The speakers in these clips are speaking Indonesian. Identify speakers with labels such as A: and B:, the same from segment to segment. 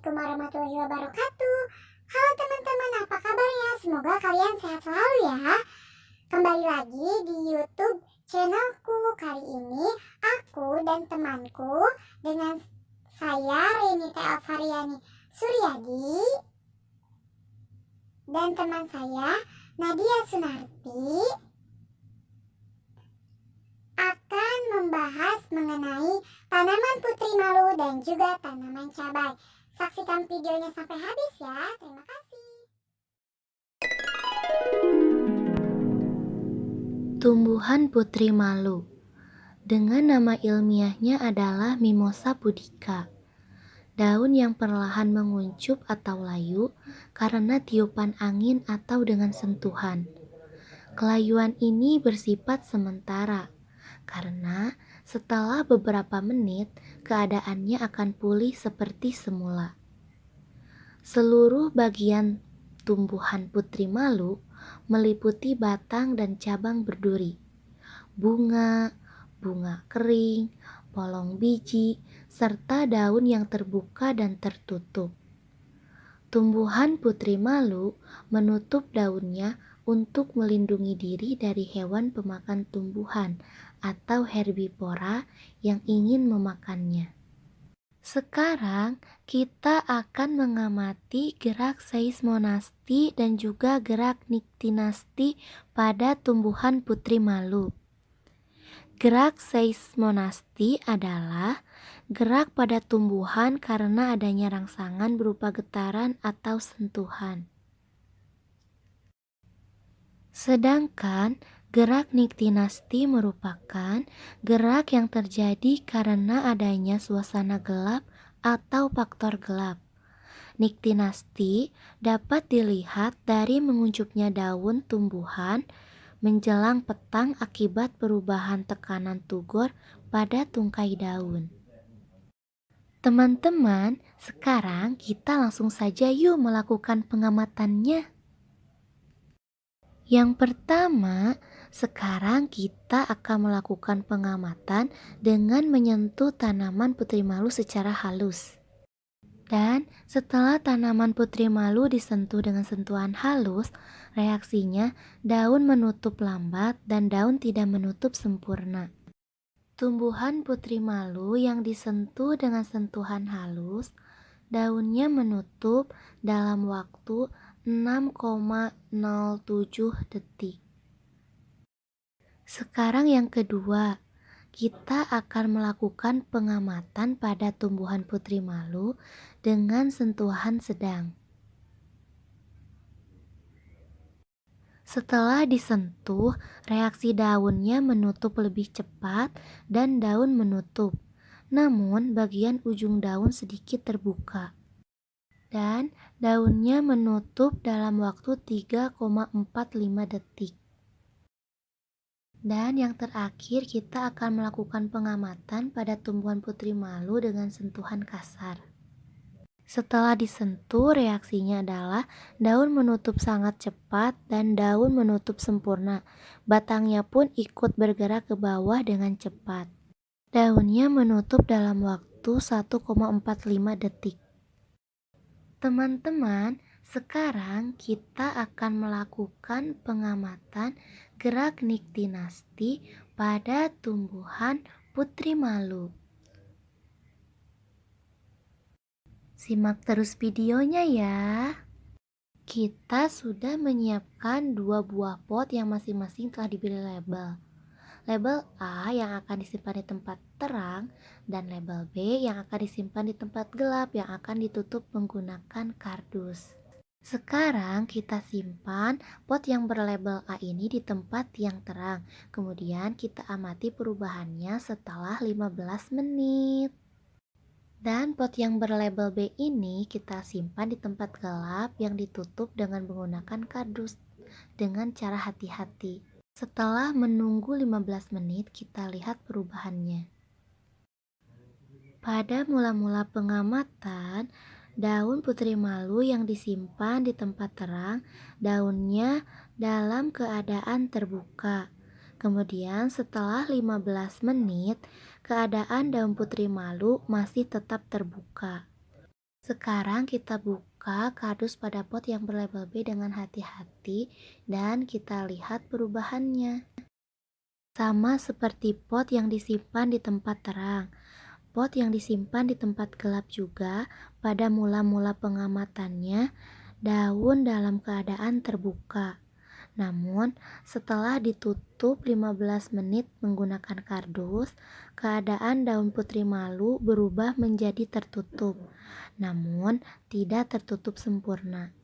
A: Assalamualaikum warahmatullahi wabarakatuh. Halo teman-teman, apa kabarnya? Semoga kalian sehat selalu ya. Kembali lagi di YouTube channelku. Kali ini aku dan temanku dengan saya Renita Alfariani Suryadi dan teman saya Nadia Sunarti akan membahas mengenai tanaman putri malu dan juga tanaman cabai. Saksikan videonya sampai habis ya. Terima kasih.
B: Tumbuhan putri malu dengan nama ilmiahnya adalah Mimosa pudica. Daun yang perlahan menguncup atau layu karena tiupan angin atau dengan sentuhan. Kelayuan ini bersifat sementara karena setelah beberapa menit keadaannya akan pulih seperti semula. Seluruh bagian tumbuhan putri malu meliputi batang dan cabang berduri, bunga kering, polong biji, serta daun yang terbuka dan tertutup. Tumbuhan putri malu menutup daunnya untuk melindungi diri dari hewan pemakan tumbuhan atau herbivora yang ingin memakannya. Sekarang kita akan mengamati gerak seismonasti dan juga gerak niktinasti pada tumbuhan putri malu. Gerak seismonasti adalah gerak pada tumbuhan karena adanya rangsangan berupa getaran atau sentuhan. Sedangkan gerak niktinasti merupakan gerak yang terjadi karena adanya suasana gelap atau faktor gelap. Niktinasti dapat dilihat dari menguncupnya daun tumbuhan menjelang petang akibat perubahan tekanan tugor pada tungkai daun. Teman-teman, sekarang kita langsung saja yuk melakukan pengamatannya. Yang pertama, sekarang kita akan melakukan pengamatan dengan menyentuh tanaman putri malu secara halus. Dan setelah tanaman putri malu disentuh dengan sentuhan halus, reaksinya daun menutup lambat dan daun tidak menutup sempurna. Tumbuhan putri malu yang disentuh dengan sentuhan halus, daunnya menutup dalam waktu 6,07 detik. Sekarang yang kedua, kita akan melakukan pengamatan pada tumbuhan putri malu dengan sentuhan sedang. Setelah disentuh, reaksi daunnya menutup lebih cepat dan daun menutup. Namun, bagian ujung daun sedikit terbuka. Dan daunnya menutup dalam waktu 3,45 detik. Dan yang terakhir, kita akan melakukan pengamatan pada tumbuhan putri malu dengan sentuhan kasar. Setelah disentuh, reaksinya adalah daun menutup sangat cepat dan daun menutup sempurna. Batangnya pun ikut bergerak ke bawah dengan cepat. Daunnya menutup dalam waktu 1,45 detik. Teman-teman, sekarang kita akan melakukan pengamatan gerak niktinasti pada tumbuhan putri malu. Simak terus videonya ya. Kita sudah menyiapkan 2 buah pot yang masing-masing telah diberi label. Label A yang akan disimpan di tempat terang dan label B yang akan disimpan di tempat gelap yang akan ditutup menggunakan kardus. Sekarang kita simpan pot yang berlabel A ini di tempat yang terang. Kemudian kita amati perubahannya setelah 15 menit. Dan pot yang berlabel B ini kita simpan di tempat gelap yang ditutup dengan menggunakan kardus dengan cara hati-hati. Setelah menunggu 15 menit, kita lihat perubahannya. Pada mula-mula pengamatan, daun putri malu yang disimpan di tempat terang, daunnya dalam keadaan terbuka. Kemudian setelah 15 menit, keadaan daun putri malu masih tetap terbuka. Sekarang kita buka kardus pada pot yang berlabel B dengan hati-hati dan kita lihat perubahannya. Sama seperti pot yang disimpan di tempat terang, pot yang disimpan di tempat gelap juga pada mula-mula pengamatannya daun dalam keadaan terbuka. Namun, setelah ditutup 15 menit menggunakan kardus, keadaan daun putri malu berubah menjadi tertutup, namun tidak tertutup sempurna.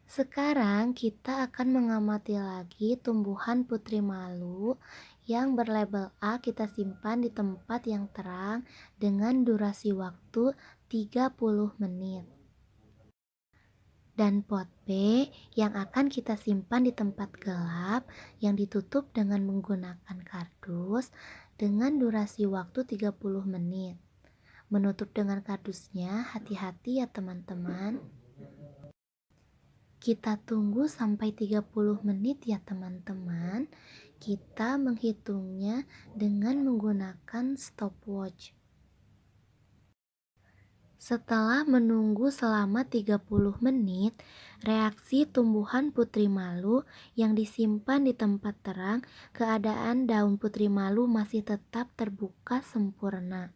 B: Sekarang kita akan mengamati lagi tumbuhan putri malu yang berlabel A kita simpan di tempat yang terang dengan durasi waktu 30 menit. Dan pot B yang akan kita simpan di tempat gelap yang ditutup dengan menggunakan kardus dengan durasi waktu 30 menit. Menutup dengan kardusnya, hati-hati ya teman-teman. Kita tunggu sampai 30 menit ya teman-teman. Kita menghitungnya dengan menggunakan stopwatch. Setelah menunggu selama 30 menit, reaksi tumbuhan putri malu yang disimpan di tempat terang, keadaan daun putri malu masih tetap terbuka sempurna.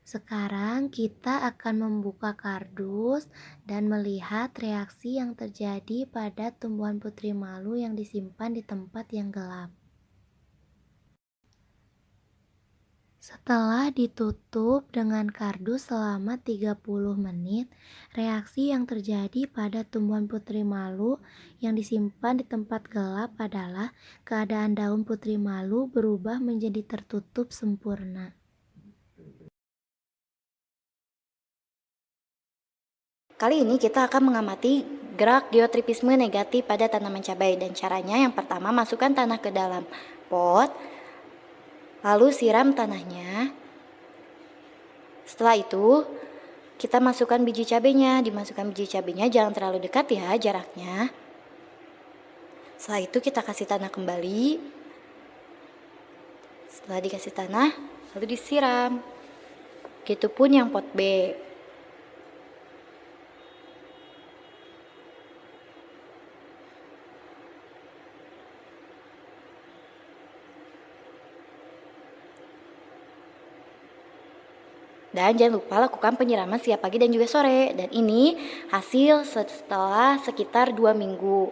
B: Sekarang kita akan membuka kardus dan melihat reaksi yang terjadi pada tumbuhan putri malu yang disimpan di tempat yang gelap. Setelah ditutup dengan kardus selama 30 menit, reaksi yang terjadi pada tumbuhan putri malu yang disimpan di tempat gelap adalah keadaan daun putri malu berubah menjadi tertutup sempurna.
C: Kali ini kita akan mengamati gerak geotripisme negatif pada tanaman cabai, dan caranya yang pertama masukkan tanah ke dalam pot, lalu siram tanahnya. Setelah itu kita masukkan biji cabainya, dimasukkan biji cabainya jangan terlalu dekat ya jaraknya. Setelah itu kita kasih tanah kembali. Setelah dikasih tanah lalu disiram. Begitupun yang pot B. Dan jangan lupa lakukan penyiraman setiap pagi dan juga sore. Dan ini hasil setelah sekitar 2 minggu.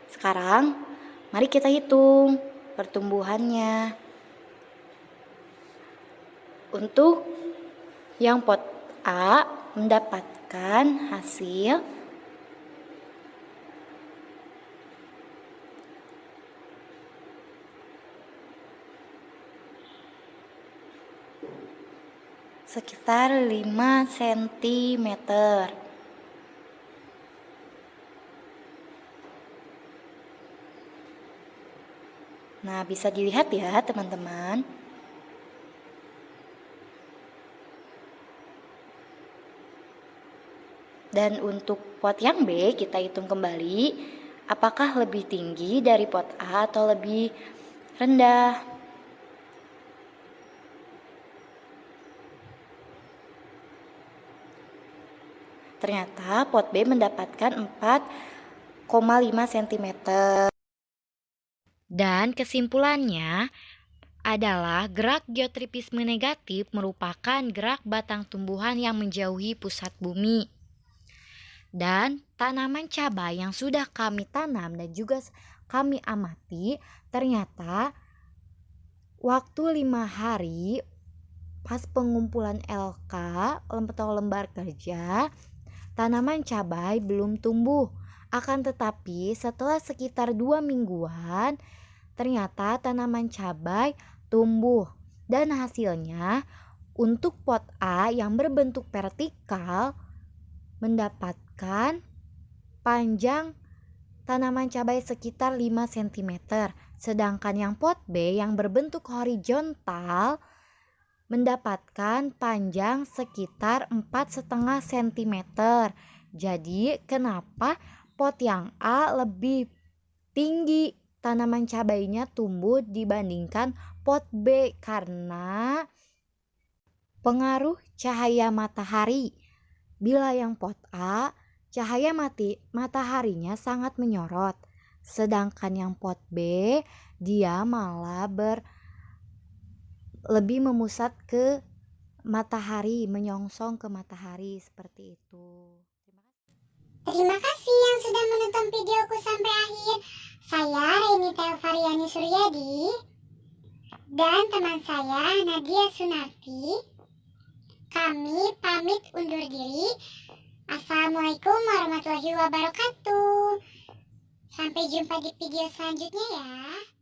C: Sekarang mari kita hitung pertumbuhannya. Untuk yang pot A mendapatkan hasil sekitar 5 cm. Nah, bisa dilihat ya teman-teman. Dan untuk pot yang B kita hitung kembali, apakah lebih tinggi dari pot A atau lebih rendah. Ternyata pot B mendapatkan 4,5 cm. Dan kesimpulannya adalah gerak geotripisme negatif merupakan gerak batang tumbuhan yang menjauhi pusat bumi. Dan tanaman cabai yang sudah kami tanam dan juga kami amati, ternyata waktu 5 hari pas pengumpulan LK atau lembar kerja, tanaman cabai belum tumbuh. Akan tetapi setelah sekitar 2 mingguan, ternyata tanaman cabai tumbuh. Dan hasilnya untuk pot A yang berbentuk vertikal mendapatkan panjang tanaman cabai sekitar 5 cm. Sedangkan yang pot B yang berbentuk horizontal mendapatkan panjang sekitar 4,5 cm. Jadi kenapa pot yang A lebih tinggi tanaman cabainya tumbuh dibandingkan pot B karena pengaruh cahaya matahari. Bila yang pot A, cahaya mataharinya sangat menyorot. Sedangkan yang pot B, dia malah lebih memusat ke matahari, menyongsong ke matahari seperti itu.
A: Terima kasih yang sudah menonton videoku sampai akhir. Saya Renita Elvariani Suryadi dan teman saya Nadia Sunarti. Kami pamit undur diri. Assalamualaikum warahmatullahi wabarakatuh. Sampai jumpa di video selanjutnya ya.